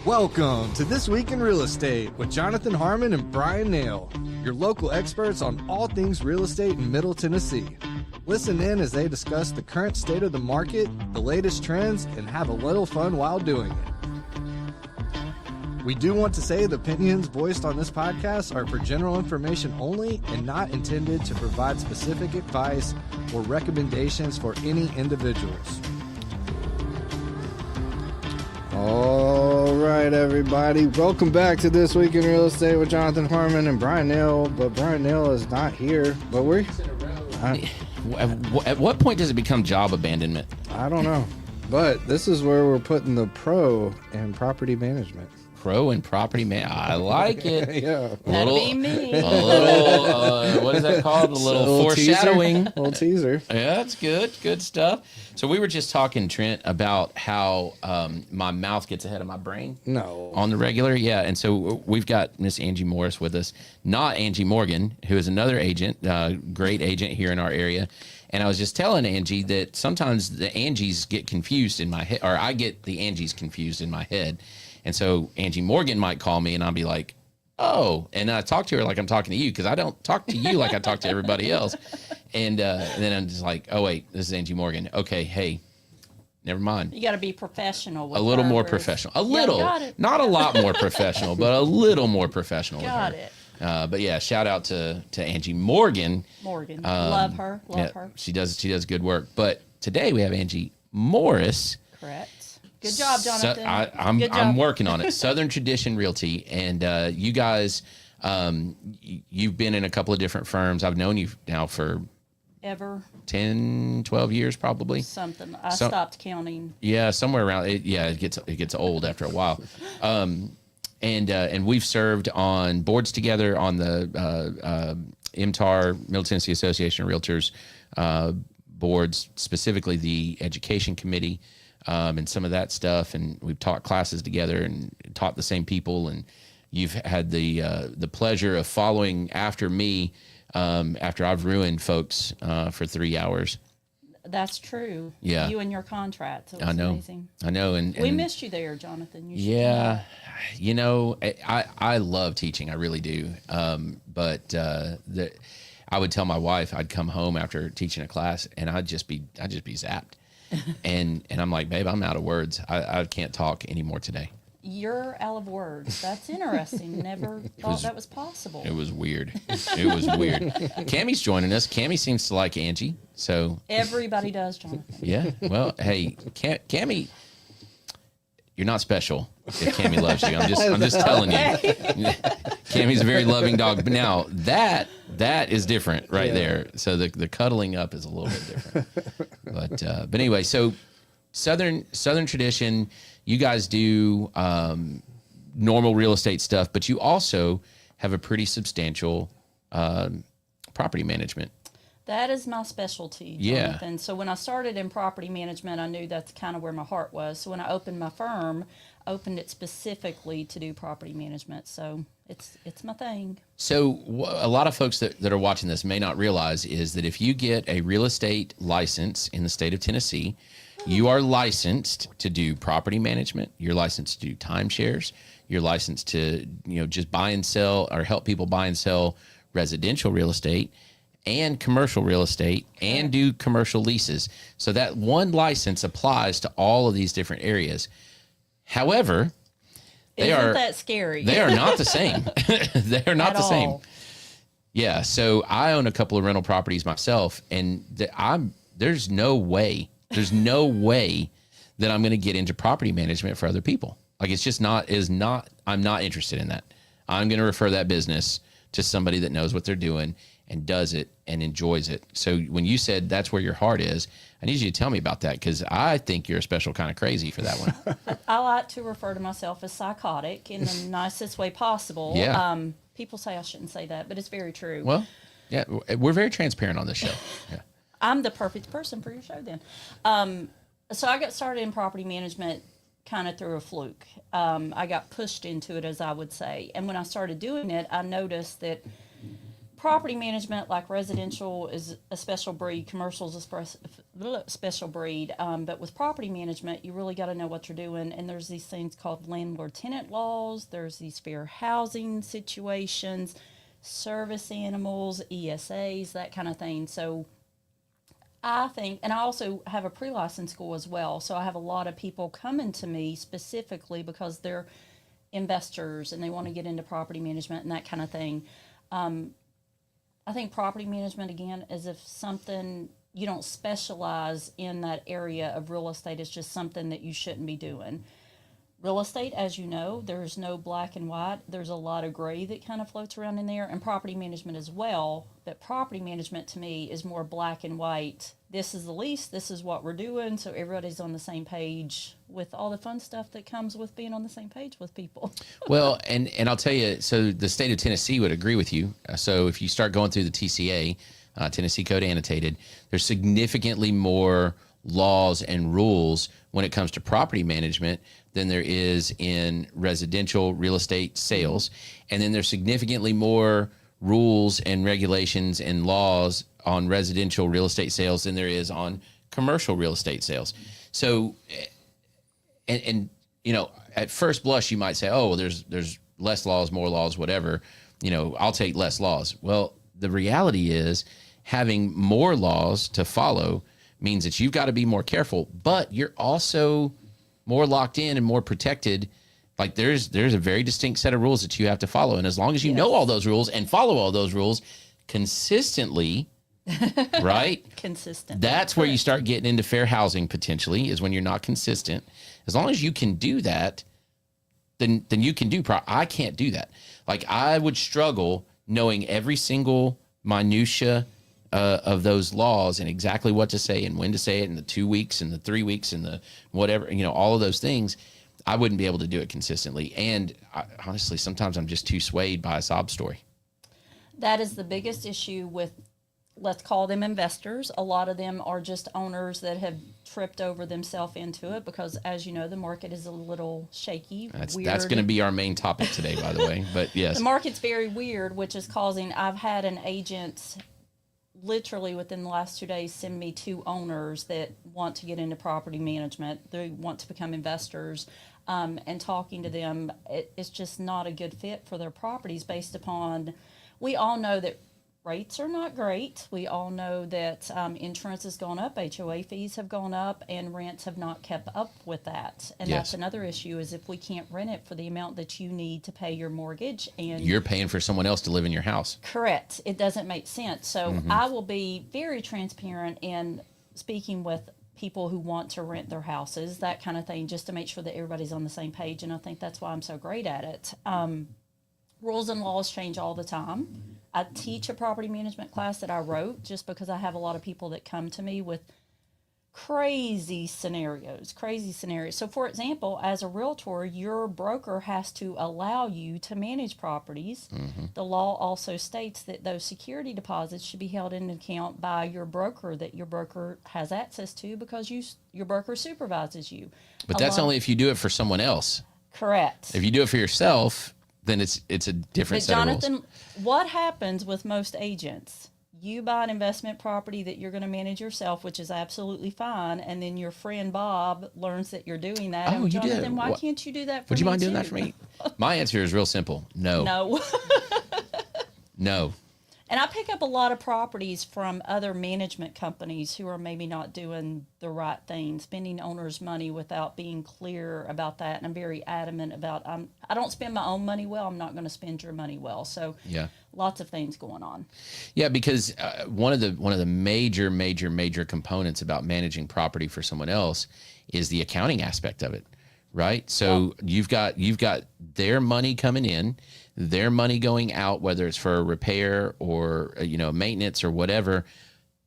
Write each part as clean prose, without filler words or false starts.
Welcome to This Week in Real Estate with Jonathan Harmon and Bryan Nale, your local experts on all things real estate in Middle Tennessee. Listen in as they discuss the current state of the market, the latest trends, and have a little fun while doing it. We do want to say the opinions voiced on this podcast are for general information only and not intended to provide specific advice or recommendations for any individuals. All right, everybody. Welcome back to This Week in Real Estate with Jonathan Harmon and Bryan Nale. But Bryan Nale is not here. But we're... At what point does it become job abandonment? I don't know. But this is where we're putting the pro in property management. Pro and property man. I like it. Yeah. That'd be me. A little, what is that called? A little foreshadowing. A little teaser. Yeah, that's good. Good stuff. So we were just talking, Trent, about how my mouth gets ahead of my brain. No. On the regular. Yeah. And so we've got Miss Angie Morris with us, not Angie Morgan, who is another agent, great agent here in our area. And I was just telling Angie that sometimes the Angies get confused in my head, or I get the Angies confused in my head. And so Angie Morgan might call me and I'll be like, oh, and I talk to her like I'm talking to you because I don't talk to you like I talk to everybody else. And then I'm just like, oh, wait, this is Angie Morgan. Okay, hey, never mind. You got to be professional with a little her, more whereas- professional. A little. got it. Not a lot more professional, but a little more professional Got with her. it. But yeah, shout out to Angie Morgan. Morgan. Love her. Love her. She does good work. But today we have Angie Morris. Correct. Good job, Jonathan. I'm Good job. I'm working on it. Southern Tradition Realty, and you guys, you've been in a couple of different firms. I've known you now for Ever 10, 12 years probably. something. I stopped counting. Yeah, somewhere around it. Yeah, it gets old after a while. And we've served on boards together on the MTAR, Middle Tennessee Association of Realtors boards, specifically the Education Committee. And some of that stuff, and we've taught classes together and taught the same people. And you've had the pleasure of following after me after I've ruined folks for 3 hours. That's true. Yeah. You and your contract. It was I know. amazing. I know, and We missed you there, Jonathan. You should yeah, you know, I love teaching, I really do. But I would tell my wife I'd come home after teaching a class, and I'd just be zapped. and I'm like, babe, I'm out of words. I can't talk anymore today. You're out of words. That's interesting. Never thought that was possible. It was weird. It was weird. Cammie's joining us. Cammie seems to like Angie. So Everybody does, Jonathan. yeah. Well, hey, Cammie, you're not special if Cammie loves you. I'm just telling you. Cammie's a very loving dog. But now that is different right there. So the cuddling up is a little bit different. But anyway, so Southern Tradition, you guys do normal real estate stuff, but you also have a pretty substantial property management. That is my specialty, Yeah. Jonathan. So when I started in property management, I knew that's kind of where my heart was. So when I opened my firm, I opened it specifically to do property management. So it's my thing. So a lot of folks that are watching this may not realize is that if you get a real estate license in the state of Tennessee, you are licensed to do property management. You're licensed to do timeshares. You're licensed to, just buy and sell or help people buy and sell residential real estate and commercial real estate and do commercial leases. So that one license applies to all of these different areas. However, Isn't that scary? They are not the same. They are not At the same. all. Yeah. So I own a couple of rental properties myself, and there's no way that I'm going to get into property management for other people. Like it's just I'm not interested in that. I'm going to refer that business to somebody that knows what they're doing and does it and enjoys it. So when you said that's where your heart is, I need you to tell me about that because I think you're a special kind of crazy for that one. I like to refer to myself as psychotic in the nicest way possible. Yeah. People say I shouldn't say that, but it's very true. Well, yeah, we're very transparent on this show. Yeah. I'm the perfect person for your show then. So I got started in property management kind of through a fluke. I got pushed into it, as I would say. And when I started doing it, I noticed that property management, like residential, is a special breed. Commercial is a special breed. But with property management, you really got to know what you're doing. And there's these things called landlord-tenant laws. There's these fair housing situations, service animals, ESAs, that kind of thing. So I think, and I also have a pre-license school as well. So I have a lot of people coming to me specifically because they're investors and they want to get into property management and that kind of thing. I think property management, again, is if something you don't specialize in that area of real estate, it's just something that you shouldn't be doing. Real estate, as you know, there's no black and white. There's a lot of gray that kind of floats around in there, and property management as well. But property management to me is more black and white. This is the lease. This is what we're doing. So everybody's on the same page with all the fun stuff that comes with being on the same page with people. Well, and I'll tell you, so the state of Tennessee would agree with you. So if you start going through the TCA, Tennessee Code Annotated, there's significantly more laws and rules when it comes to property management than there is in residential real estate sales. And then there's significantly more rules and regulations and laws on residential real estate sales than there is on commercial real estate sales. So, and you know, at first blush, you might say, oh, well, there's less laws, more laws, whatever. You know, I'll take less laws. Well, the reality is having more laws to follow means that you've got to be more careful, but you're also more locked in and more protected. Like there's a very distinct set of rules that you have to follow. And as long as you know all those rules and follow all those rules consistently, right? Consistent. That's where you start getting into fair housing potentially, is when you're not consistent. As long as you can do that, then you can do I can't do that. Like I would struggle knowing every single minutia of those laws and exactly what to say and when to say it in the 2 weeks and the 3 weeks and the whatever, you know, all of those things. I wouldn't be able to do it consistently. And honestly, sometimes I'm just too swayed by a sob story. That is the biggest issue with, let's call them investors. A lot of them are just owners that have tripped over themselves into it because, as you know, the market is a little shaky. That's going to be our main topic today, by the way. But yes. The market's very weird, which is causing, I've had an agent literally within the last 2 days send me 2 owners that want to get into property management. They want to become investors. And talking to them, it's just not a good fit for their properties based upon, we all know that rates are not great. We all know that insurance has gone up, HOA fees have gone up, and rents have not kept up with that. And that's another issue, is if we can't rent it for the amount that you need to pay your mortgage, and you're paying for someone else to live in your house. Correct. It doesn't make sense. So I will be very transparent in speaking with people who want to rent their houses, that kind of thing, just to make sure that everybody's on the same page. And I think that's why I'm so great at it. Rules and laws change all the time. I teach a property management class that I wrote just because I have a lot of people that come to me with crazy scenarios. So for example, as a realtor, your broker has to allow you to manage properties. The law also states that those security deposits should be held in account by your broker, that your broker has access to, because your broker supervises you. But that's only if you do it for someone else. Correct. If you do it for yourself, then it's a different set of rules. Jonathan, what happens with most agents? You buy an investment property that you're going to manage yourself, which is absolutely fine, and then your friend Bob learns that you're doing that. Oh, you Jonathan, do? Why can't you do that for me? Would you mind too? doing that for me? My answer is real simple. No. No. No. And I pick up a lot of properties from other management companies who are maybe not doing the right thing, spending owners' money without being clear about that. And I'm very adamant about, I don't spend my own money well. I'm not going to spend your money well. So lots of things going on. Yeah, because one of the major components about managing property for someone else is the accounting aspect of it, right? So you've got their money coming in, their money going out, whether it's for a repair or maintenance or whatever,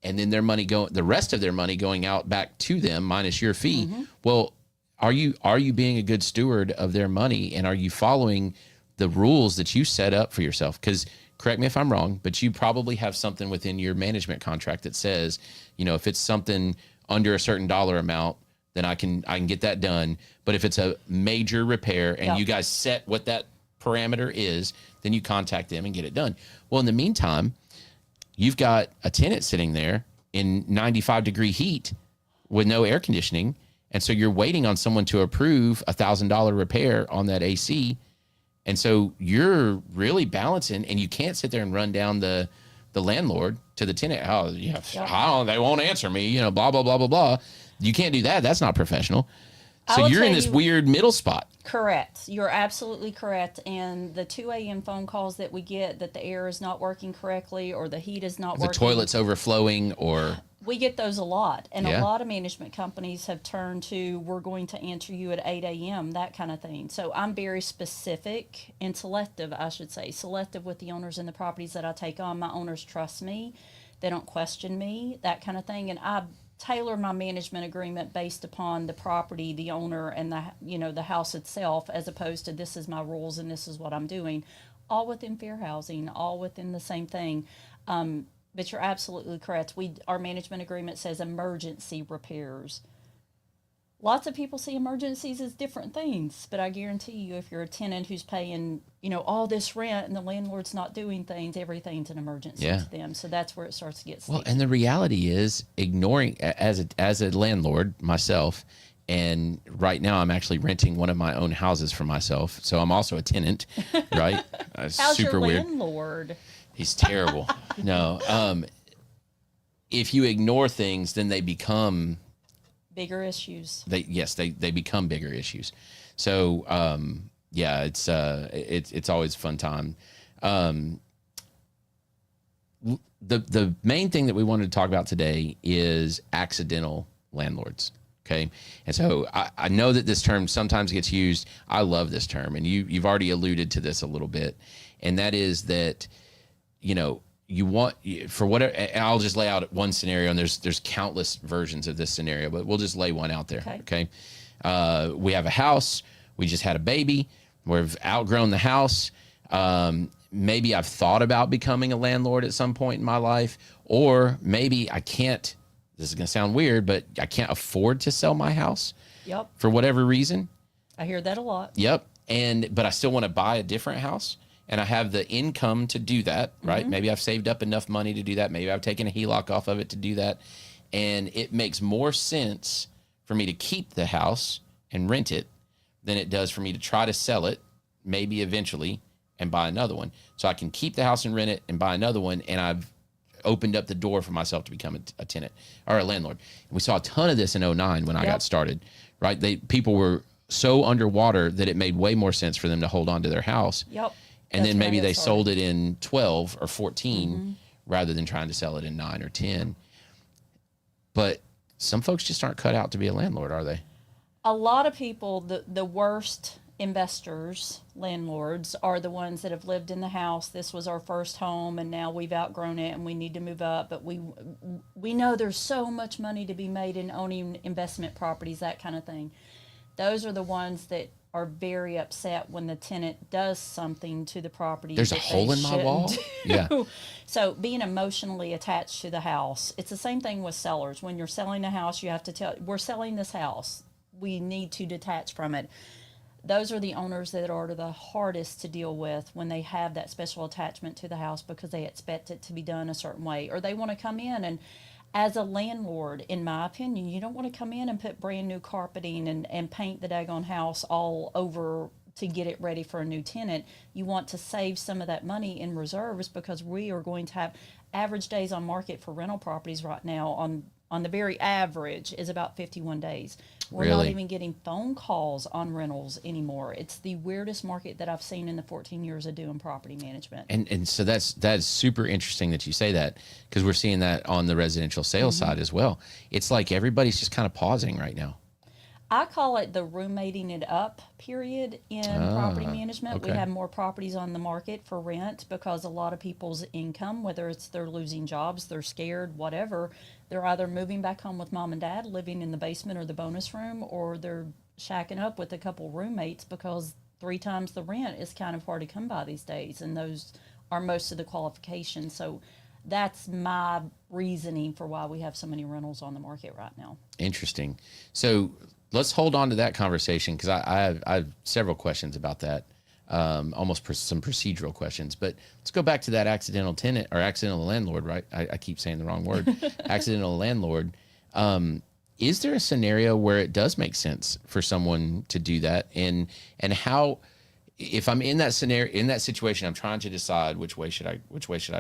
and then the rest of their money going out back to them minus your fee. Well, are you being a good steward of their money, and are you following the rules that you set up for yourself? Because correct me if I'm wrong, but you probably have something within your management contract that says, if it's something under a certain dollar amount, then I can get that done. But if it's a major repair and you guys set what that parameter is, then you contact them and get it done. Well, in the meantime, you've got a tenant sitting there in 95-degree heat with no air conditioning. And so you're waiting on someone to approve $1,000 repair on that AC. And so you're really balancing, and you can't sit there and run down the landlord to the tenant. Oh, yeah, they won't answer me, blah, blah, blah, blah, blah. You can't do that. That's not professional. So you're in this weird middle spot. Correct. You're absolutely correct. And the 2 a.m. phone calls that we get that the air is not working correctly or the heat is not working. The toilet's overflowing or... We get those a lot. And a lot of management companies have turned to, we're going to answer you at 8 a.m., that kind of thing. So I'm very specific and selective, I should say. Selective with the owners and the properties that I take on. My owners trust me. They don't question me, that kind of thing. And I tailor my management agreement based upon the property, the owner, and the house itself, as opposed to this is my rules and this is what I'm doing, all within fair housing, all within the same thing. But you're absolutely correct. Our management agreement says emergency repairs. Lots of people see emergencies as different things, but I guarantee you, if you're a tenant who's paying, all this rent and the landlord's not doing things, everything's an emergency to them. So that's where it starts to get sticky. Well, and the reality is, ignoring as a landlord myself, and right now I'm actually renting one of my own houses for myself, so I'm also a tenant, right? How's super your weird. landlord? He's terrible. No, if you ignore things, then they become bigger issues. They become bigger issues. So it's always a fun time. The main thing that we wanted to talk about today is accidental landlords. Okay, and so I know that this term sometimes gets used. I love this term, and you've already alluded to this a little bit, and that is that you want, for whatever, and I'll just lay out one scenario, and there's countless versions of this scenario, but we'll just lay one out there. Okay. We have a house. We just had a baby. We've outgrown the house. Maybe I've thought about becoming a landlord at some point in my life, or maybe I can't, this is going to sound weird, but I can't afford to sell my house. Yep. For whatever reason. I hear that a lot. Yep. But I still want to buy a different house. And I have the income to do that, right? Mm-hmm. Maybe I've saved up enough money to do that. Maybe I've taken a HELOC off of it to do that. And it makes more sense for me to keep the house and rent it than it does for me to try to sell it, maybe eventually, and buy another one. So I can keep the house and rent it and buy another one, and I've opened up the door for myself to become a tenant or a landlord. And we saw a ton of this in 2009 when I got started, right? People were so underwater that it made way more sense for them to hold on to their house. Yep. And then maybe they sold it in 12 or 14 rather than trying to sell it in 9 or 10. But some folks just aren't cut out to be a landlord, are they? A lot of people, the worst investors, landlords, are the ones that have lived in the house. This was our first home, and now we've outgrown it, and we need to move up. But we know there's so much money to be made in owning investment properties, that kind of thing. Those are the ones that are very upset when the tenant does something to the property. There's a hole in my wall. Yeah. So being emotionally attached to the house, it's the same thing with sellers. When you're selling a house, you have to tell, we're selling this house. We need to detach from it. Those are the owners that are the hardest to deal with when they have that special attachment to the house because they expect it to be done a certain way, or they want to come in and, as a landlord, in my opinion, you don't want to come in and put brand new carpeting and paint the daggone house all over to get it ready for a new tenant. You want to save some of that money in reserves because we are going to have average days on market for rental properties right now on the very average is about 51 days. We're not even getting phone calls on rentals anymore. It's the weirdest market that I've seen in the 14 years of doing property management. And so that's super interesting that you say that, because we're seeing that on the residential sales side as well. It's like everybody's just kind of pausing right now. I call it the roommating it up period in property management. Okay. We have more properties on the market for rent because a lot of people's income, whether it's they're losing jobs, they're scared, whatever, they're either moving back home with mom and dad, living in the basement or the bonus room, or they're shacking up with a couple roommates because 3 times the rent is kind of hard to come by these days, and those are most of the qualifications. So that's my reasoning for why we have so many rentals on the market right now. Interesting. So let's hold on to that conversation, because I have several questions about that. almost some procedural questions. But let's go back to that accidental tenant or accidental landlord, right? I keep saying the wrong word. Accidental landlord. Is there a scenario where it does make sense for someone to do that? And how, if I'm in that scenario, in that situation, I'm trying to decide which way should I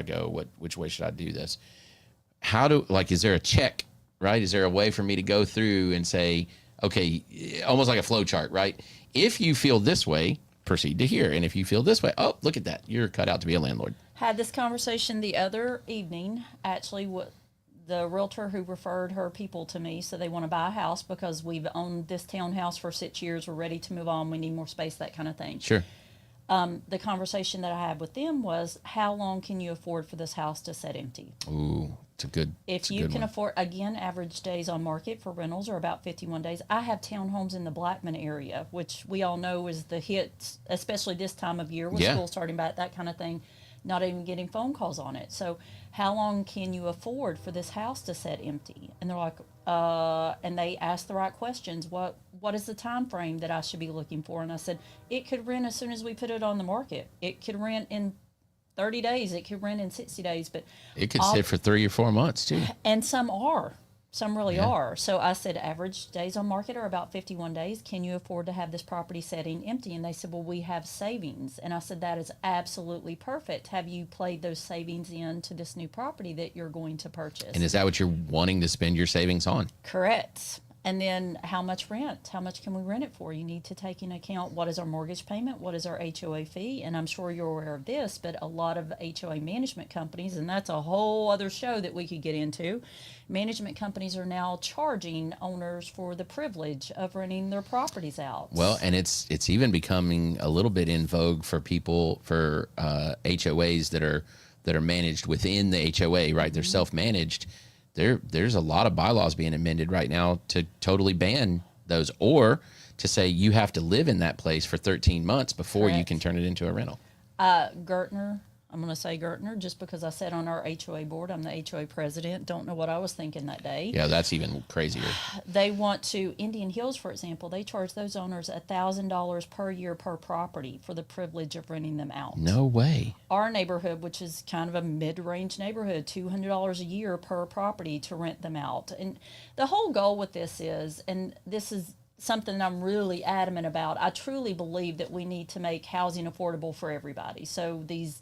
go? Which way should I do this? Is there a check, right? Is there a way for me to go through and say, okay, almost like a flow chart, right? If you feel this way, proceed to here. And if you feel this way, oh, look at that. You're cut out to be a landlord. Had this conversation the other evening, actually, the realtor who referred her people to me, so they want to buy a house because we've owned this townhouse for 6 years. We're ready to move on. We need more space, that kind of thing. Sure. The conversation that I had with them was, how long can you afford for this house to sit empty? Ooh, if you can afford, again, average days on market for rentals are about 51 days. I have townhomes in the Blackman area, which we all know is the hit, especially this time of year with school starting back, that kind of thing. Not even getting phone calls on it. So how long can you afford for this house to sit empty? And they're like, and they asked the right questions. What is the time frame that I should be looking for? And I said, it could rent as soon as we put it on the market. It could rent in 30 days. It could rent in 60 days. But it could sit for 3 or 4 months too. And some are. Some really are. So I said, average days on market are about 51 days. Can you afford to have this property sitting empty? And they said, well, we have savings. And I said, that is absolutely perfect. Have you played those savings into this new property that you're going to purchase? And is that what you're wanting to spend your savings on? Correct. And then how much rent? How much can we rent it for? You need to take into account, what is our mortgage payment? What is our HOA fee? And I'm sure you're aware of this, but a lot of HOA management companies, and that's a whole other show that we could get into, management companies are now charging owners for the privilege of renting their properties out. Well, and it's even becoming a little bit in vogue for people, for HOAs that are managed within the HOA, right? They're self-managed. There's a lot of bylaws being amended right now to totally ban those, or to say you have to live in that place for 13 months before you can turn it into a rental. Gertner, I'm going to say Gertner just because I sat on our HOA board. I'm the HOA president. Don't know what I was thinking that day. Yeah, that's even crazier. They want to, Indian Hills, for example, they charge those owners $1,000 per year per property for the privilege of renting them out. No way. Our neighborhood, which is kind of a mid-range neighborhood, $200 a year per property to rent them out. And the whole goal with this is, and this is something I'm really adamant about, I truly believe that we need to make housing affordable for everybody. So these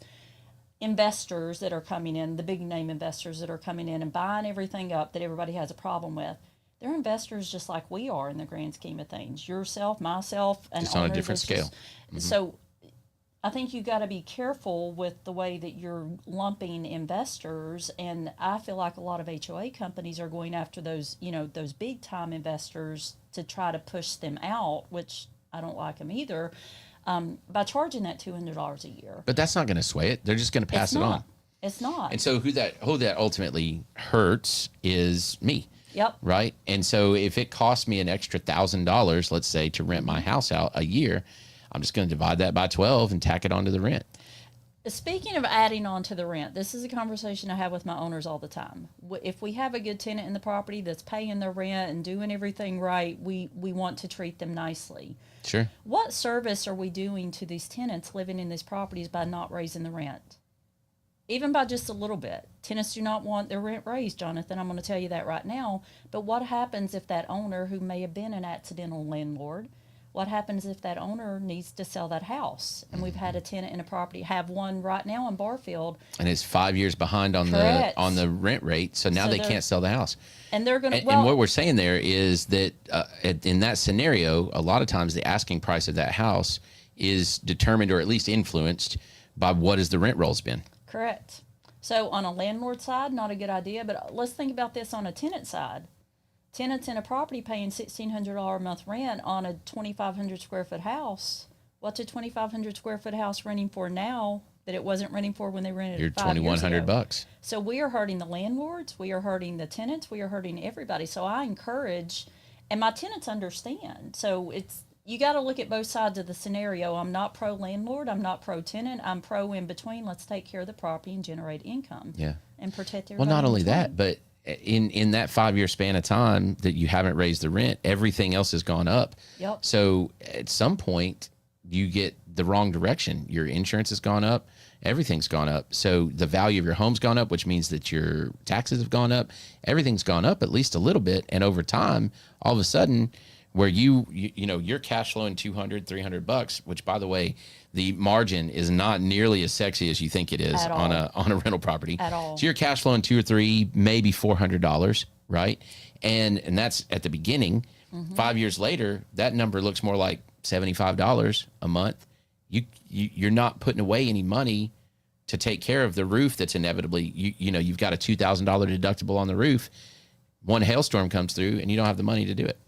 investors that are coming in, the big name investors that are coming in and buying everything up that everybody has a problem with, they're investors just like we are in the grand scheme of things. Yourself, myself, and just on a different scale. So I think you got to be careful with the way that you're lumping investors, and I feel like a lot of HOA companies are going after those, those big time investors to try to push them out, which I don't like them either. By charging that $200 a year. But that's not going to sway it. They're just going to pass it on. It's not. And so who that ultimately hurts is me. Yep. Right. And so if it costs me an extra $1,000, let's say, to rent my house out a year, I'm just going to divide that by 12 and tack it onto the rent. Speaking of adding on to the rent, this is a conversation I have with my owners all the time. If we have a good tenant in the property that's paying their rent and doing everything right, we want to treat them nicely. Sure. What service are we doing to these tenants living in these properties by not raising the rent? Even by just a little bit. Tenants do not want their rent raised, Jonathan. I'm going to tell you that right now. But what happens if that owner, who may have been an accidental landlord, what happens if that owner needs to sell that house? And we've had a tenant in a property, have one right now in Barfield. And it's 5 years behind on the rent rate, so now they can't sell the house. And they're going to. And what we're saying there is that in that scenario, a lot of times the asking price of that house is determined or at least influenced by what has the rent rolls been. Correct. So on a landlord side, not a good idea. But let's think about this on a tenant side. Tenants in a property paying $1,600 a month rent on a 2,500 square foot house. What's a 2,500 square foot house renting for now that it wasn't renting for when they rented You're it 5 years ago? $2,100. So we are hurting the landlords. We are hurting the tenants. We are hurting everybody. So I encourage, and my tenants understand. So you got to look at both sides of the scenario. I'm not pro landlord. I'm not pro tenant. I'm pro in between. Let's take care of the property and generate income. Yeah. And protect everybody. Well, not only that, but in that 5 year span of time that you haven't raised the rent, everything else has gone up. Yep. So at some point, you get the wrong direction. Your insurance has gone up. Everything's gone up. So the value of your home's gone up, which means that your taxes have gone up. Everything's gone up at least a little bit. And over time, all of a sudden, where you're cash flowing $200-$300, which, by the way, the margin is not nearly as sexy as you think it is on a rental property at all. So you're cash flowing $200 or $300, maybe $400, right? And that's at the beginning. 5 years later, that number looks more like $75 a month. You're not putting away any money to take care of the roof that's inevitably, you've got a $2,000 deductible on the roof. One hailstorm comes through and you don't have the money to do it.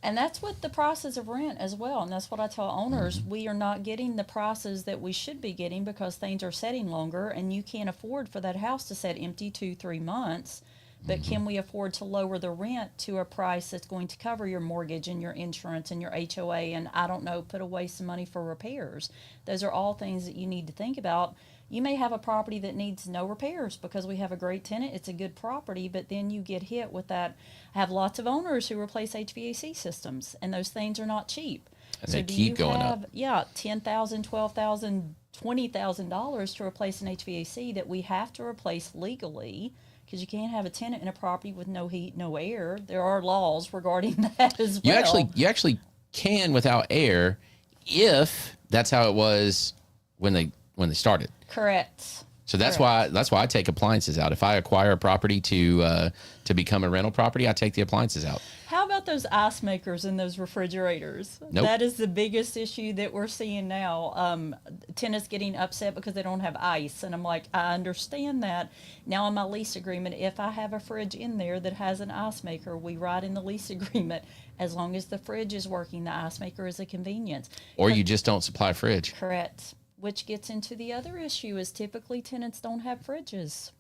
And that's what the prices of rent as well. And that's what I tell owners. We are not getting the prices that we should be getting because things are setting longer, and you can't afford for that house to sit empty 2-3 months. But can we afford to lower the rent to a price that's going to cover your mortgage and your insurance and your HOA and, I don't know, put away some money for repairs? Those are all things that you need to think about. You may have a property that needs no repairs because we have a great tenant. It's a good property, but then you get hit with that. I have lots of owners who replace HVAC systems, and those things are not cheap. And so they keep going up. Yeah, $10,000, $12,000, $20,000 to replace an HVAC that we have to replace legally, because you can't have a tenant in a property with no heat, no air. There are laws regarding that as well. You actually can without air if that's how it was when they started. Correct. So that's why I take appliances out. If I acquire a property to become a rental property, I take the appliances out. How about those ice makers and those refrigerators? Nope. That is the biggest issue that we're seeing now. Tenants getting upset because they don't have ice. And I'm like, I understand that. Now in my lease agreement, if I have a fridge in there that has an ice maker, we write in the lease agreement, as long as the fridge is working, the ice maker is a convenience. Or you just don't supply a fridge. Correct. Which gets into the other issue is typically tenants don't have fridges.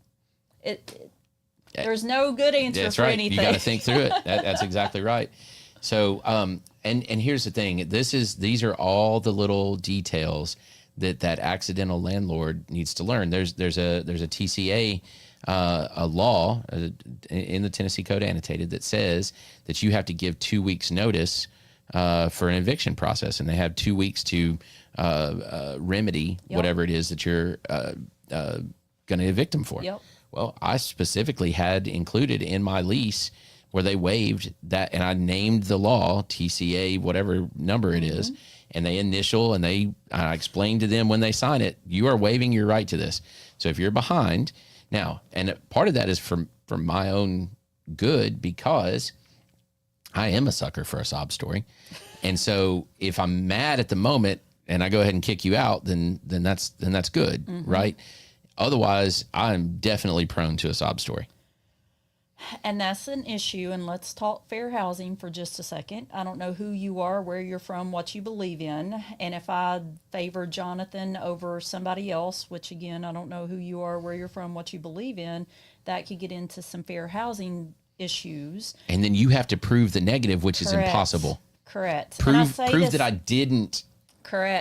There's no good answer That's for right. anything. You got to think through it. That's exactly right. So, and here's the thing. These are all the little details that accidental landlord needs to learn. There's a TCA, a law in the Tennessee Code Annotated that says that you have to give 2 weeks notice for an eviction process, and they have 2 weeks to remedy whatever it is that you're going to evict them for. Yep. Well, I specifically had included in my lease where they waived that, and I named the law TCA, whatever number it is, and they initial, and I explained to them when they sign it, you are waiving your right to this. So if you're behind now, and part of that is from my own good, because I am a sucker for a sob story. And so if I'm mad at the moment and I go ahead and kick you out, then that's good, right? Otherwise, I'm definitely prone to a sob story. And that's an issue. And let's talk fair housing for just a second. I don't know who you are, where you're from, what you believe in. And if I favor Jonathan over somebody else, which again, I don't know who you are, where you're from, what you believe in, that could get into some fair housing issues. And then you have to prove the negative, which is impossible. Correct. Prove that I didn't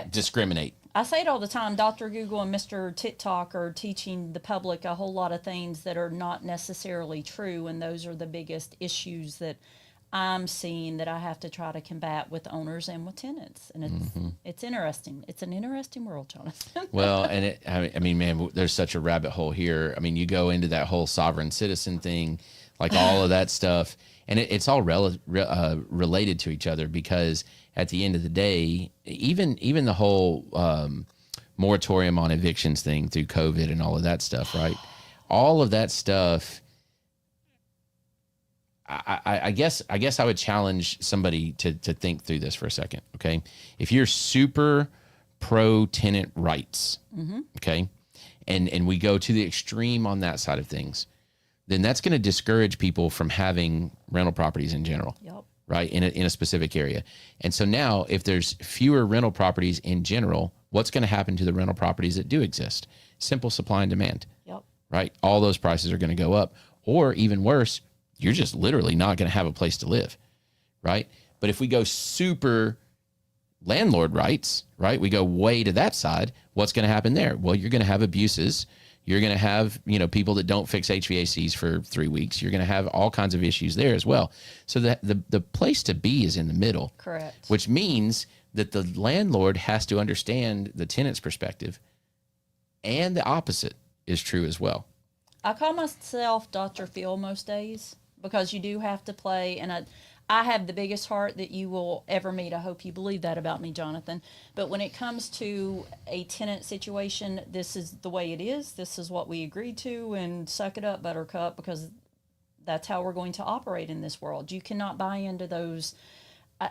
discriminate. I say it all the time. Dr. Google and Mr. TikTok are teaching the public a whole lot of things that are not necessarily true, and those are the biggest issues that I'm seeing that I have to try to combat with owners and with tenants. And it's interesting. It's an interesting world, Jonathan. Well, and I mean, man, there's such a rabbit hole here. I mean, you go into that whole sovereign citizen thing, like all of that stuff, and it's all related to each other, because at the end of the day, even the whole moratorium on evictions thing through COVID and all of that stuff, right? All of that stuff. I guess I would challenge somebody to think through this for a second. Okay, if you're super pro tenant rights, okay, and we go to the extreme on that side of things, then that's going to discourage people from having rental properties in general. Yep. Right, in a specific area. And so now, if there's fewer rental properties in general, what's going to happen to the rental properties that do exist? Simple supply and demand. Yep. Right, all those prices are going to go up, or even worse, you're just literally not going to have a place to live. Right, but if we go super landlord rights, right, we go way to that side, what's going to happen there? Well, you're going to have abuses. You're going to have, people that don't fix HVACs for 3 weeks. You're going to have all kinds of issues there as well. So the place to be is in the middle. Correct. Which means that the landlord has to understand the tenant's perspective, and the opposite is true as well. I call myself Dr. Phil most days because you do have to play, and I have the biggest heart that you will ever meet. I hope you believe that about me, Jonathan. But when it comes to a tenant situation, this is the way it is. This is what we agreed to, and suck it up, Buttercup, because that's how we're going to operate in this world. You cannot buy into those.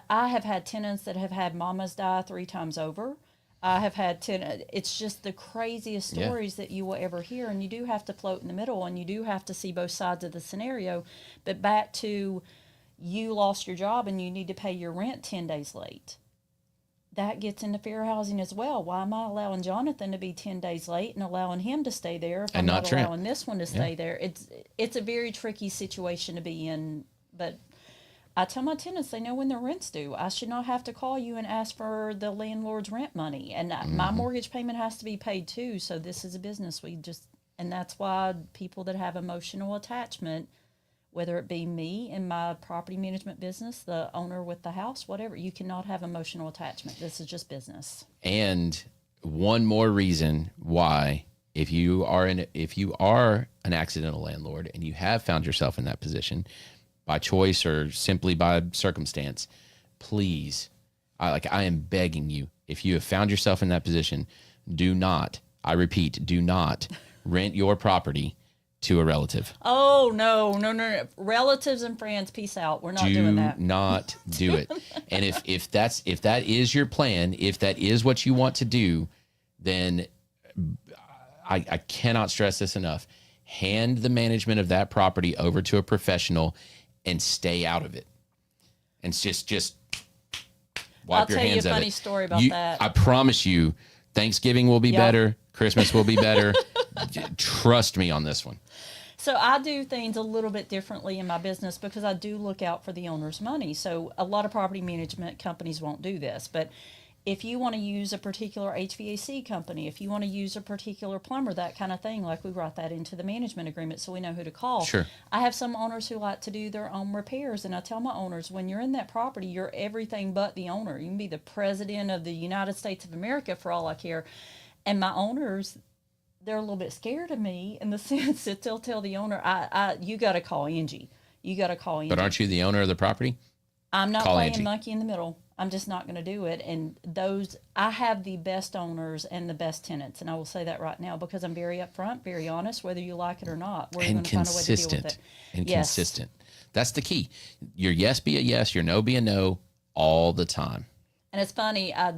I have had tenants that have had mamas die 3 times over. I have had it's just the craziest stories that you will ever hear, and you do have to float in the middle, and you do have to see both sides of the scenario. But back to, you lost your job and you need to pay your rent 10 days late. That gets into fair housing as well. Why am I allowing Jonathan to be 10 days late and allowing him to stay there if I'm not allowing this one to stay there? It's a very tricky situation to be in, but I tell my tenants, they know when their rent's due. I should not have to call you and ask for the landlord's rent money. And my mortgage payment has to be paid too. So this is a business. And that's why people that have emotional attachment, whether it be me in my property management business, the owner with the house, whatever, you cannot have emotional attachment. This is just business. And one more reason why, if you are an accidental landlord and you have found yourself in that position, by choice or simply by circumstance, please, I am begging you, if you have found yourself in that position, do not rent your property to a relative. Oh, no. Relatives and friends, peace out. We're not doing that. Do not do it. And if that is your plan, if that is what you want to do, then I cannot stress this enough. Hand the management of that property over to a professional and stay out of it. And just wipe your hands of it. I'll tell you a funny story about that. I promise you, Thanksgiving will be better. Christmas will be better. Trust me on this one. So I do things a little bit differently in my business because I do look out for the owner's money. So a lot of property management companies won't do this, but if you want to use a particular HVAC company, if you want to use a particular plumber, that kind of thing, like we write that into the management agreement so we know who to call. Sure. I have some owners who like to do their own repairs, and I tell my owners, when you're in that property, you're everything but the owner. You can be the president of the United States of America for all I care. And my owners, they're a little bit scared of me in the sense that they'll tell the owner, you got to call Angie. You got to call Angie. But aren't you the owner of the property? I'm not Call playing Angie. monkey in the middle. I'm just not going to do it. And I have the best owners and the best tenants. And I will say that right now because I'm very upfront, very honest, whether you like it or not. We're going to find a way to deal with it. And consistent. That's the key. Your yes be a yes, your no be a no all the time. And it's funny, I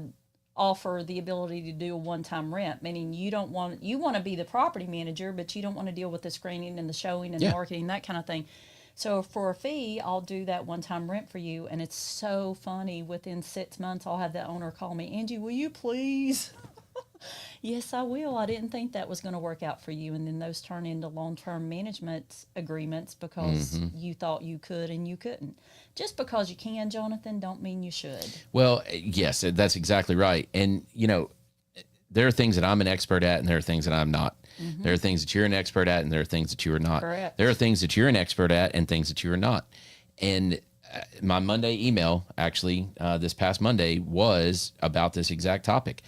offer the ability to do a one-time rent, meaning you want to be the property manager, but you don't want to deal with the screening and the showing and the marketing, that kind of thing. So for a fee, I'll do that one-time rent for you. And it's so funny. Within 6 months, I'll have that owner call me, Angie, will you please? Yes, I will. I didn't think that was going to work out for you. And then those turn into long-term management agreements because you thought you could and you couldn't. Just because you can, Jonathan, don't mean you should. Well, yes, that's exactly right. And, there are things that I'm an expert at and there are things that I'm not. There are things that you're an expert at and there are things that you are not. Correct. There are things that you're an expert at and things that you are not. And my Monday email, actually, this past Monday, was about this exact topic.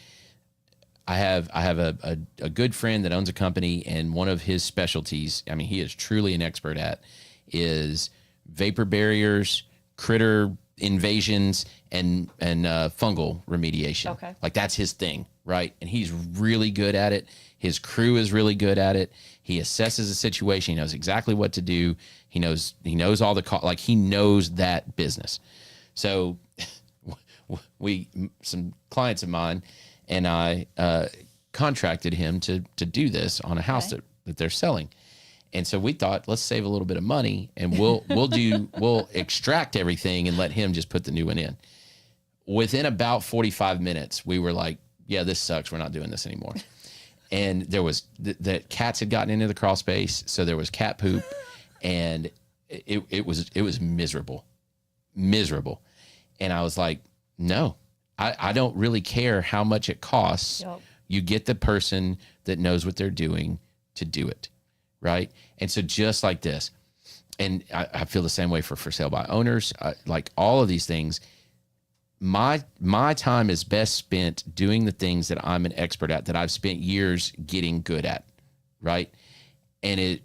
I have a good friend that owns a company, and one of his specialties, I mean, he is truly an expert at, is vapor barriers, critter invasions, and fungal remediation. Okay. Like that's his thing, right? And he's really good at it. His crew is really good at it. He assesses a situation. He knows exactly what to do. He knows all the like he knows that business. So some clients of mine and I contracted him to do this on a house that they're selling. And so we thought, let's save a little bit of money and we'll extract everything and let him just put the new one in. Within about 45 minutes, we were like, yeah, this sucks. We're not doing this anymore. And there was the cats had gotten into the crawl space. So there was cat poop and it was miserable. And I was like, no, I don't really care how much it costs. Yep. You get the person that knows what they're doing. to do it, right? And so just like this, and I feel the same way for sale by owners, like all of these things, my time is best spent doing the things that I'm an expert at, that I've spent years getting good at, right? And it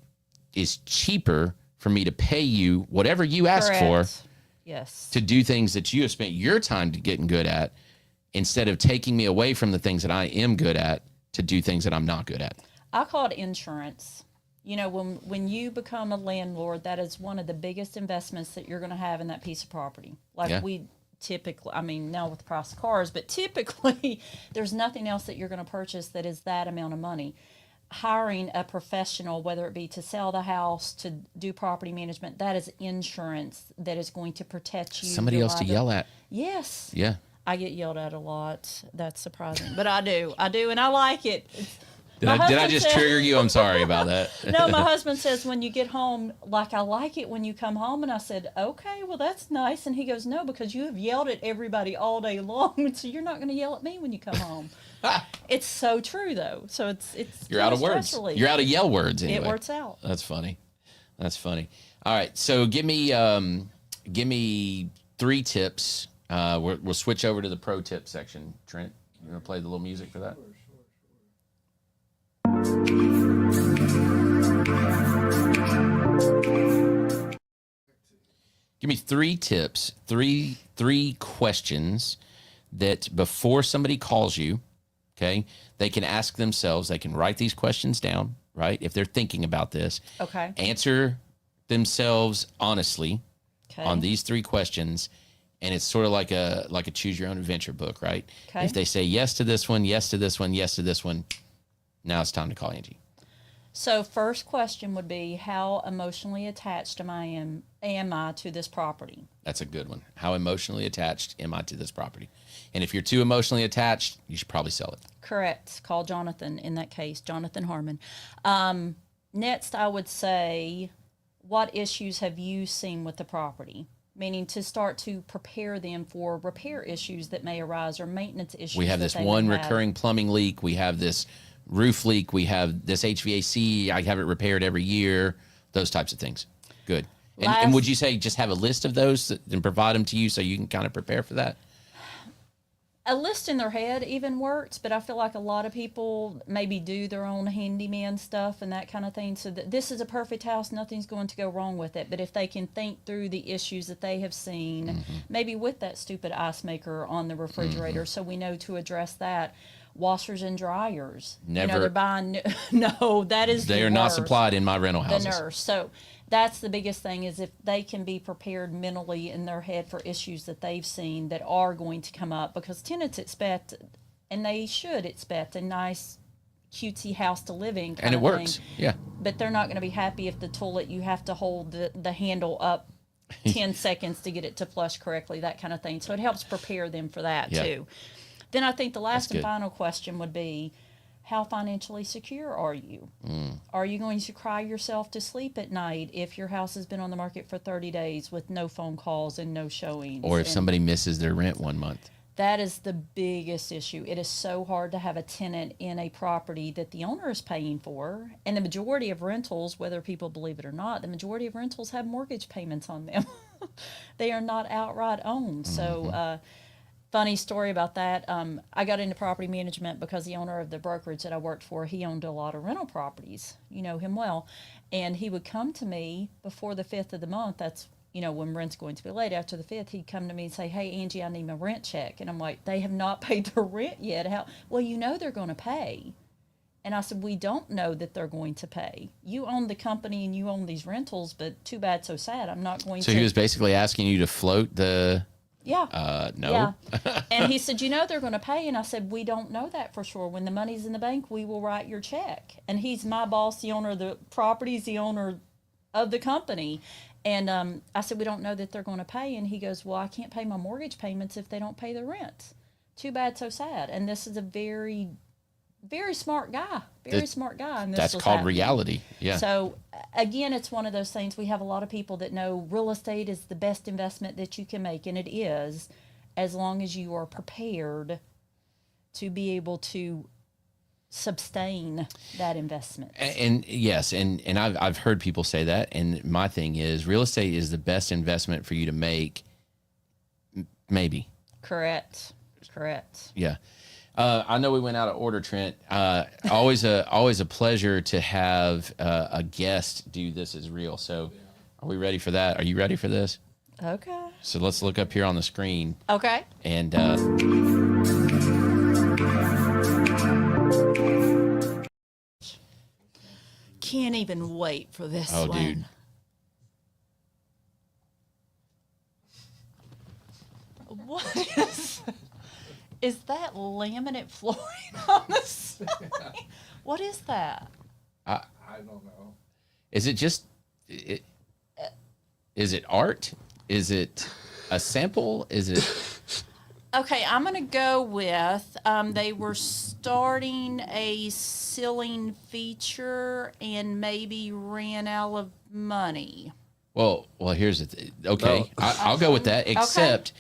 is cheaper for me to pay you whatever you ask for, yes, to do things that you have spent your time to getting good at, instead of taking me away from the things that I am good at to do things that I'm not good at. I call it insurance. You know, when you become a landlord, that is one of the biggest investments that you're going to have in that piece of property. Like we typically, I mean, now with the price of cars, but typically there's nothing else that you're going to purchase that is that amount of money. Hiring a professional, whether it be to sell the house, to do property management, that is insurance that is going to protect you. Somebody else to yell at. Yes. Yeah. I get yelled at a lot. That's surprising, but I do, and I like it. Did I just trigger you? I'm sorry about that. No, my husband says when you get home, like, I like it when you come home. And I said, okay, well, that's nice. And he goes, no, because you have yelled at everybody all day long. So you're not going to yell at me when you come home. It's so true, though. So it's you're out of words. You're out of yell words anyway. It works out. That's funny. All right. So give me 3 tips. We'll switch over to the pro tip section. Trent, you want to play the little music for that? Give me 3 tips, three questions that before somebody calls you, okay, they can ask themselves. They can write these questions down, right? If they're thinking about this, okay, answer themselves honestly on these 3 questions. And it's sort of like a choose your own adventure book, right? Okay. If they say yes to this one, yes to this one, yes to this one, now it's time to call Angie. So first question would be, how emotionally attached am I to this property? That's a good one. How emotionally attached am I to this property? And if you're too emotionally attached, you should probably sell it. Correct. Call Jonathan in that case, Jonathan Harmon. Next, I would say, what issues have you seen with the property? Meaning to start to prepare them for repair issues that may arise or maintenance issues. We have this one recurring plumbing leak. We have this roof leak. We have this HVAC. I have it repaired every year. Those types of things. Good. And would you say just have a list of those and provide them to you so you can kind of prepare for that? A list in their head even works, but I feel like a lot of people maybe do their own handyman stuff and that kind of thing. So that this is a perfect house, nothing's going to go wrong with it. But if they can think through the issues that they have seen, maybe with that stupid ice maker on the refrigerator, so we know to address that. Washers and dryers. Never. They're buying. No, that is. They are not supplied in my rental houses. The nurse. So that's the biggest thing, is if they can be prepared mentally in their head for issues that they've seen that are going to come up, because tenants expect, and they should expect, a nice cutesy house to live in. And it works. Yeah. But they're not going to be happy if the toilet, you have to hold the handle up 10 seconds to get it to flush correctly, that kind of thing. So it helps prepare them for that too. Then I think the last and final question would be, how financially secure are you? Are you going to cry yourself to sleep at night if your house has been on the market for 30 days with no phone calls and no showings? Or if somebody misses their rent one month? That is the biggest issue. It is so hard to have a tenant in a property that the owner is paying for. And the majority of rentals, whether people believe it or not, the majority of rentals have mortgage payments on them. They are not outright owned. So, funny story about that. I got into property management because the owner of the brokerage that I worked for, he owned a lot of rental properties. You know him well. And he would come to me before the 5th of the month. That's, when rent's going to be late. After the 5th, he'd come to me and say, hey, Angie, I need my rent check. And I'm like, they have not paid their rent yet. How? Well, they're going to pay. And I said, we don't know that they're going to pay. You own the company and you own these rentals, but too bad, so sad. I'm not going to. So he was basically asking you to float the... Yeah. No. Yeah. And he said, they're going to pay. And I said, we don't know that for sure. When the money's in the bank, we will write your check. And he's my boss, the owner of the properties, the owner of the company. And I said, we don't know that they're going to pay. And he goes, well, I can't pay my mortgage payments if they don't pay the rent. Too bad, so sad. And this is a very, very smart guy. And that's called reality. Yeah. So again, it's one of those things. We have a lot of people that know real estate is the best investment that you can make, and it is, as long as you are prepared to be able to sustain that investment. And yes, and I've heard people say that. And my thing is, real estate is the best investment for you to make. Maybe. Correct. Yeah. I know we went out of order, Trent. Always a pleasure to have a guest do This Is Real. So are we ready for that? Are you ready for this? Okay. So let's look up here on the screen. Okay. And can't even wait for this one. dude. What is that laminate flooring on the side? What is that? I don't know. Is it just? Is it art? Is it a sample? Is it? Okay, I'm going to go with they were starting a ceiling feature and maybe ran out of money. Well, here's the thing. Okay, I'll go with that, except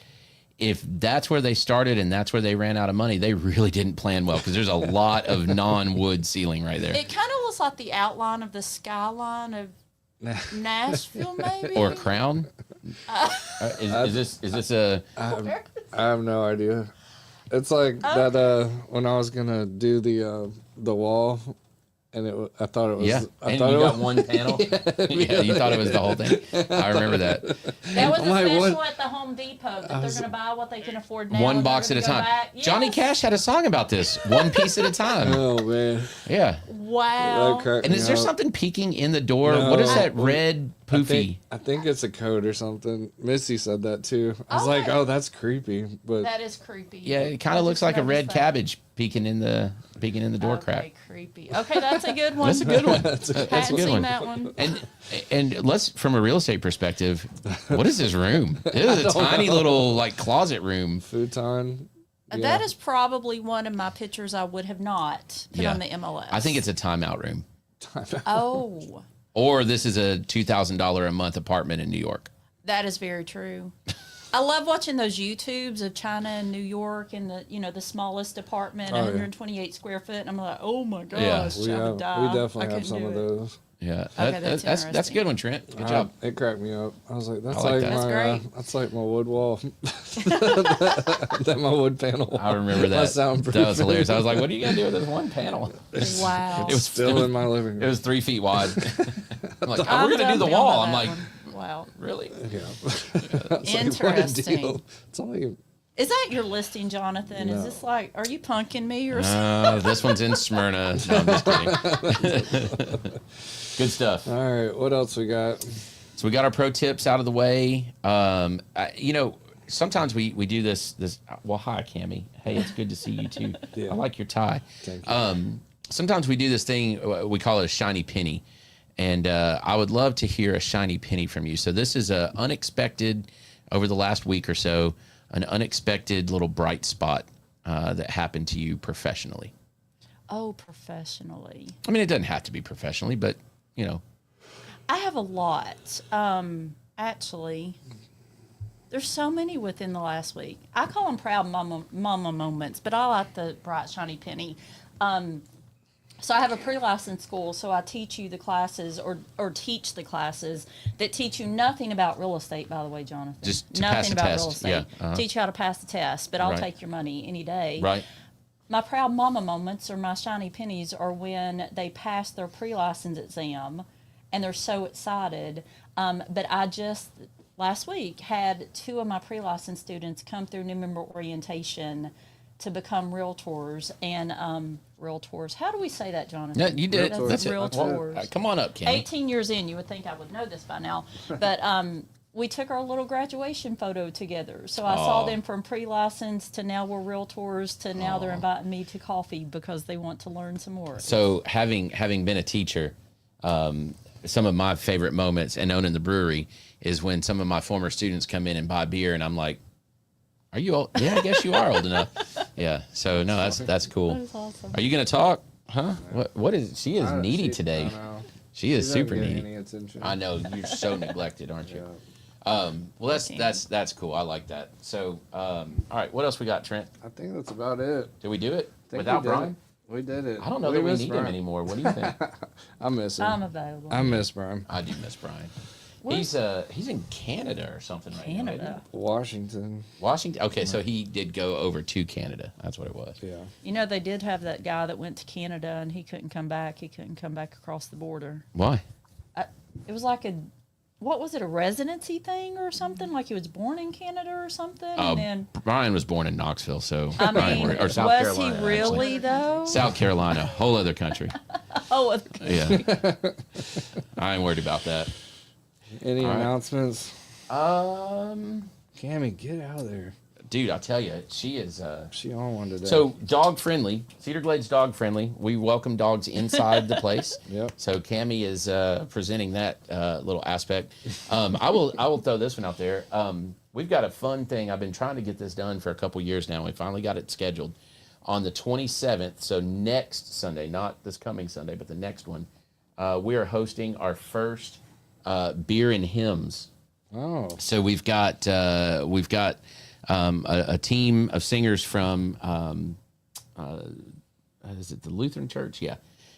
if that's where they started and that's where they ran out of money, they really didn't plan well because there's a lot of non-wood ceiling right there. It kind of looks like the outline of the skyline of Nashville, maybe? Or a crown? Is this a... I have no idea. It's like that when I was gonna do the wall, and I thought it was. Yeah, I and thought you it got was, one panel. Yeah, you thought it was the whole thing. I remember that. That was a like, special what? at the Home Depot that they're going to buy what they can afford now. One and they're box at a gonna go time. back. Yes. Johnny Cash had a song about this. One piece at a time. oh man, Yeah. Wow. that cracked And me is there up. something peeking in the door? No. What is that red poofy? I think it's a code or something. Missy said that too. I was like, oh, that's creepy, but That is creepy. Yeah, it kind I of looks just like a noticed red that. cabbage peeking in the door Okay, crack. creepy. Okay, that's a good one. That's a good one. Hadn't That's a good seen one. that one. And let's, from a real estate perspective, what is this room? It is a tiny little like closet room. futon. That is probably one of my pictures I would have not put Yeah. on the MLS. I think it's a timeout room. Oh, Or this is a $2,000 a month apartment in New York. that is very true. I love watching those YouTubes of China and New York and the smallest apartment, Oh, yeah. 128 square foot. And I'm like, oh my gosh, Yeah. I would die. We definitely I have couldn't some do of it. those. Yeah, Okay, that's that's a interesting. good one, Trent. Good job. It cracked me up. I was like, that's I like like that. That's my great. that's like my wood wall. that my wood panel. I remember My that. soundproof. That was hilarious. I was like, what are you gonna do with this one panel? Wow. It was Still in my living room. It was 3 feet wide. I'm like, I'm we're gonna do the dumbfounded wall. by I'm that like, one. Wow. really? Yeah. It's like, what a Interesting. deal. It's only Is that your listing, Jonathan? Is No. this like, are you punking me or something? This one's in Smyrna. No, I'm just kidding. Good stuff. all right. What else we got? So we got our pro tips out of the way. Sometimes we do this. Well, hi, Cammie. Hey, it's good to see you too. Yeah. I like your tie. Thank you. Sometimes we do this thing. We call it a shiny penny, and I would love to hear a shiny penny from you. So this is a unexpected over the last week or so, an unexpected little bright spot that happened to you professionally. Oh, professionally. I mean, it doesn't have to be professionally, but you know. I have a lot. Actually, there's so many within the last week. I call them proud mama moments, but I like the bright shiny penny. So I have a pre-licensed school, so I teach you the classes or teach the classes that teach you nothing about real estate, by the way, Jonathan. Just to nothing pass the about test. real estate. Yeah, uh-huh. Teach you how to pass the test, but I'll Right. take your money any day. Right. My proud mama moments or my shiny pennies are when they pass their pre-license exam and they're so excited. But I just last week had 2 of my pre-license students come through new member orientation to become realtors and realtors. How do we say that, Jonathan? Yeah, you did. Realtors. That's it. Realtors. Come on up, Cammie. 18 years in, you would think I would know this by now. But we took our little graduation photo together. So I saw them from pre-license to now we're realtors to now they're inviting me to coffee because they want to learn some more. So having been a teacher, some of my favorite moments and owning the brewery is when some of my former students come in and buy beer, and I'm like, "Are you old? Yeah, I guess you are old enough." Yeah. So no, that's cool. That is awesome. Are you gonna talk? Huh? What is? She is needy She- today. I know. She is She doesn't super get needy. any attention. I know you're so neglected, aren't you? Yeah. Well, that's cool. I like that. So, all right, what else we got, Trent? I think that's about it. Did we do it Think without we did Bryan? it. We did it. I don't know that we need him anymore. What do you think? I miss him. I'm available. I miss Brian. I do miss Brian. He's in Canada or something right now. Canada. Washington. Washington. Okay, so he did go over to Canada. That's what it was. Yeah. You know, they did have that guy that went to Canada and he couldn't come back. He couldn't come back across the border. Why? It was like what was it, a residency thing or something? Like he was born in Canada or something? And then Brian was born in Knoxville, so I mean, or South was Carolina, he really actually. though? South Carolina, whole other country. Oh, Yeah. I ain't worried about that. Any All right. announcements? Cammy, get out of there. Dude, I tell you, she is. She on one today. So dog friendly, Cedar Glade's dog friendly. We welcome dogs inside the place. Yep. So Cammy is presenting that little aspect. I will throw this one out there. We've got a fun thing. I've been trying to get this done for a couple years now. We finally got it scheduled on the 27th. So next Sunday, not this coming Sunday, but the next one. We are hosting our first beer and hymns. Oh. So we've got a team of singers from is it the Lutheran Church? Yeah,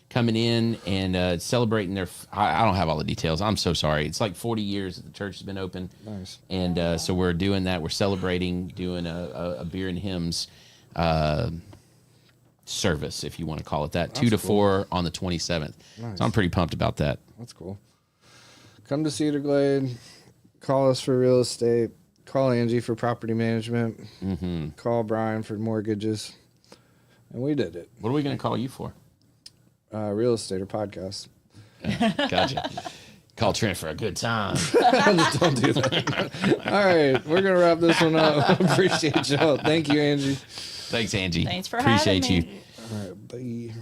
coming in and celebrating their. I don't have all the details. I'm so sorry. It's like 40 years that the church has been open. Nice. And so we're doing that. We're celebrating, doing a beer and hymns service, if you want to call it that. That's 2 to 4 on the 27th. Nice. So I'm pretty pumped about that. That's cool. Come to Cedar Glade. Call us for real estate. Call Angie for property management. Mm-hmm. Call Brian for mortgages. And we did it. What are we going to call you for? Real estate or podcast. Gotcha. Call Trent for a good time. Just don't do that. All right. We're going to wrap this one up. Appreciate y'all. Thank you, Angie. Thanks, Angie. Thanks for Appreciate having you. me. All right. Bye.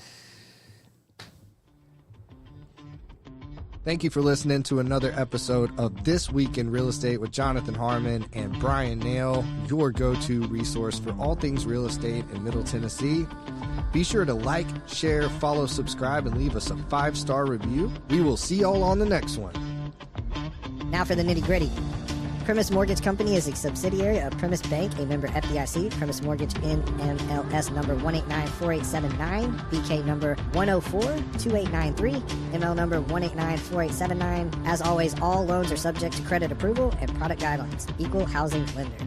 Thank you for listening to another episode of This Week in Real Estate with Jonathan Harmon and Bryan Nale, your go-to resource for all things real estate in Middle Tennessee. Be sure to like, share, follow, subscribe, and leave us a 5-star review. We will see y'all on the next one. Now for the nitty-gritty. Primis Mortgage Company is a subsidiary of Primis Bank, a member FDIC. Primis Mortgage NMLS number 1894879, BK number 1042893, ML number 1894879. As always, all loans are subject to credit approval and product guidelines. Equal housing lender.